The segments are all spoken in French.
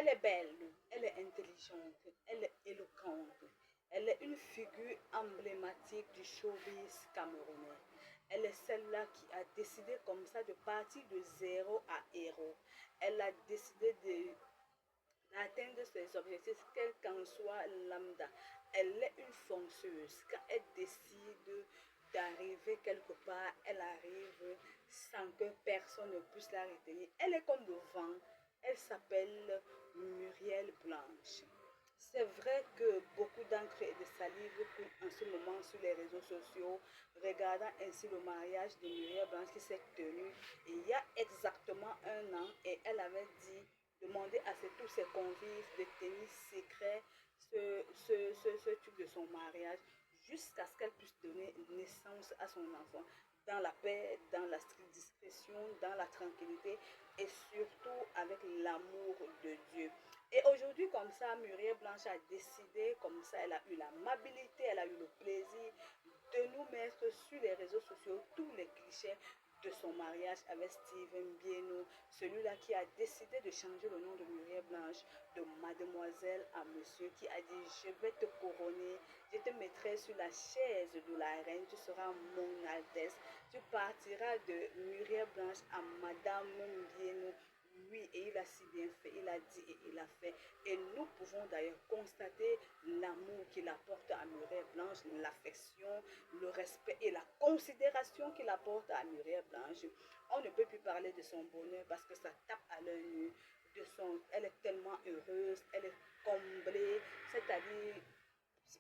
Elle est belle, elle est intelligente, elle est éloquente. Elle est une figure emblématique du showbiz camerounais. Elle est celle-là qui a décidé comme ça de partir de zéro à héros. Elle a décidé d'atteindre ses objectifs, quel qu'en soit lambda. Elle est une fonceuse. Quand elle décide d'arriver quelque part, elle arrive sans que personne ne puisse la retenir. Elle est comme le vent. Elle s'appelle Muriel Blanche. C'est vrai que beaucoup d'encre et de salive coulent en ce moment sur les réseaux sociaux, regardant ainsi le mariage de Muriel Blanche qui s'est tenu il y a exactement un an et elle avait dit demander à tous ses convives de tenir secret ce truc de son mariage jusqu'à ce qu'elle puisse donner naissance à son enfant dans la paix, dans la stricte discrétion, dans la tranquillité et surtout avec l'amour de Dieu. Et aujourd'hui, comme ça, Muriel Blanche a décidé, comme ça, elle a eu l'amabilité, elle a eu le plaisir de nous mettre sur les réseaux sociaux tous les clichés de son mariage avec Steven Bieno, celui-là qui a décidé de changer le nom de Muriel Blanche de mademoiselle à monsieur, qui a dit je vais te couronner, je te mettrai sur la chaise de la reine, tu seras mon altesse, tu partiras de Muriel Blanche à madame Bieno. Oui, et il a si bien fait, il a dit et il a fait. Et nous pouvons d'ailleurs constater l'amour qu'il apporte à Muriel Blanche, l'affection, le respect et la considération qu'il apporte à Muriel Blanche. On ne peut plus parler de son bonheur parce que ça tape à l'œil nu. Elle est tellement heureuse, elle est comblée, c'est-à-dire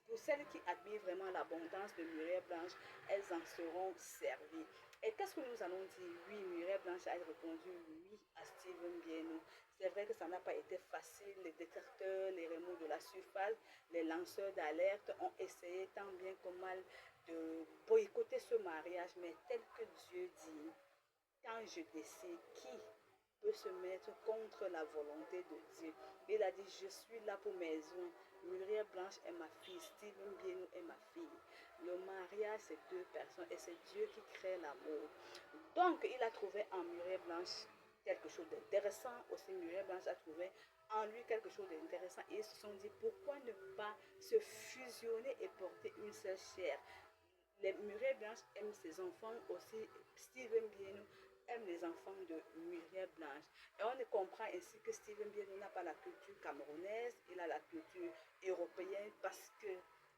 pour celles qui admirent vraiment l'abondance de Muriel Blanche, elles en seront servies. Et qu'est-ce que nous allons dire? Oui, Muriel Blanche a répondu oui à Steven Bieno. C'est vrai que ça n'a pas été facile. Les détracteurs, les remous de la surface, les lanceurs d'alerte ont essayé tant bien que mal de boycotter ce mariage. Mais tel que Dieu dit, quand je décide, qui peut se mettre contre la volonté de Dieu? Il a dit, je suis là pour mes oins. Muriel Blanche est ma fille, Steven Bieno est ma fille. Le mariage, c'est deux personnes et c'est Dieu qui crée l'amour. Donc, il a trouvé en Muriel Blanche quelque chose d'intéressant. Aussi, Muriel Blanche a trouvé en lui quelque chose d'intéressant. Et ils se sont dit, pourquoi ne pas se fusionner et porter une seule chair? Les Muriel Blanche aiment ses enfants aussi. Steven Bieno aime les enfants de Muriel Blanche. Et on comprend ainsi que Steven Bieno n'a pas la culture camerounaise, il a la culture européenne parce que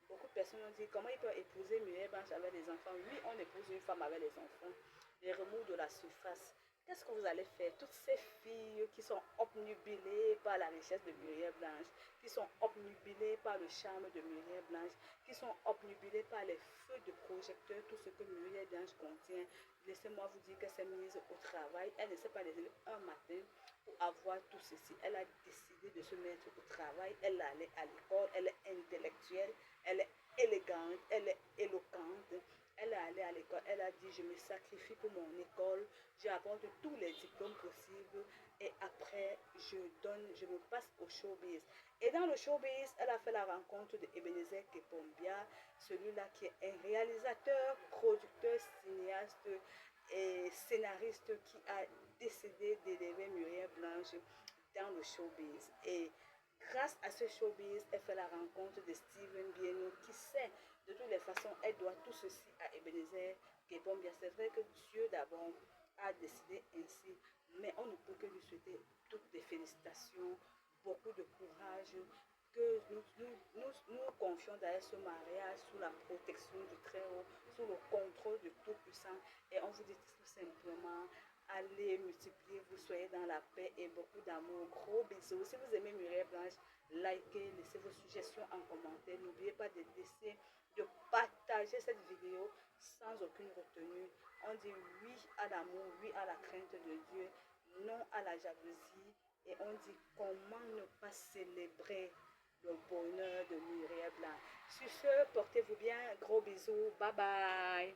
beaucoup de personnes ont dit comment il peut épouser Muriel Blanche avec des enfants. Oui, on épouse une femme avec les enfants. Les remous de la surface. Qu'est-ce que vous allez faire? Toutes ces filles qui sont obnubilées par la richesse de Muriel Blanche, qui sont obnubilées par le charme de Muriel Blanche, qui sont obnubilées par les feux de projecteur, tout ce que Muriel Blanche contient. Laissez-moi vous dire qu'elle s'est mise au travail. Elle ne s'est pas levée un matin pour avoir tout ceci. Elle a décidé de se mettre au travail. Elle est allée à l'école. Elle est intellectuelle. Elle est élégante. Elle est éloquente. Elle est allée à l'école. Elle a dit, je me sacrifie pour mon école. J'apporte tous les diplômes possibles. Et après, je me passe au showbiz. Et dans le showbiz, elle a fait la rencontre de Ebenezer Kepombia, celui-là qui est un réalisateur, producteur, cinéaste et scénariste qui a décidé d'élever Muriel Blanche dans le showbiz. Et grâce à ce showbiz, elle fait la rencontre de Steven Bieno qui sait de toutes les façons, elle doit tout ceci à Ebenezer Kepombia. C'est vrai que Dieu d'abord a décidé ainsi, mais on ne peut que lui souhaiter toutes les félicitations, beaucoup de courage, que nous confions d'ailleurs ce mariage sous la protection du Très-Haut, sous le contrôle du Tout-Puissant. Et on vous dit tout simplement, allez multiplier, vous soyez dans la paix et beaucoup d'amour. Gros bisous. Si vous aimez Muriel Blanche, likez, laissez vos suggestions en commentaire. N'oubliez pas de laisser, de partager cette vidéo sans aucune retenue. On dit oui à l'amour, oui à la crainte de Dieu, non à la jalousie. Et on dit comment ne pas célébrer le bonheur de Muriel Blanc. Sur ce, portez-vous bien. Gros bisous. Bye bye.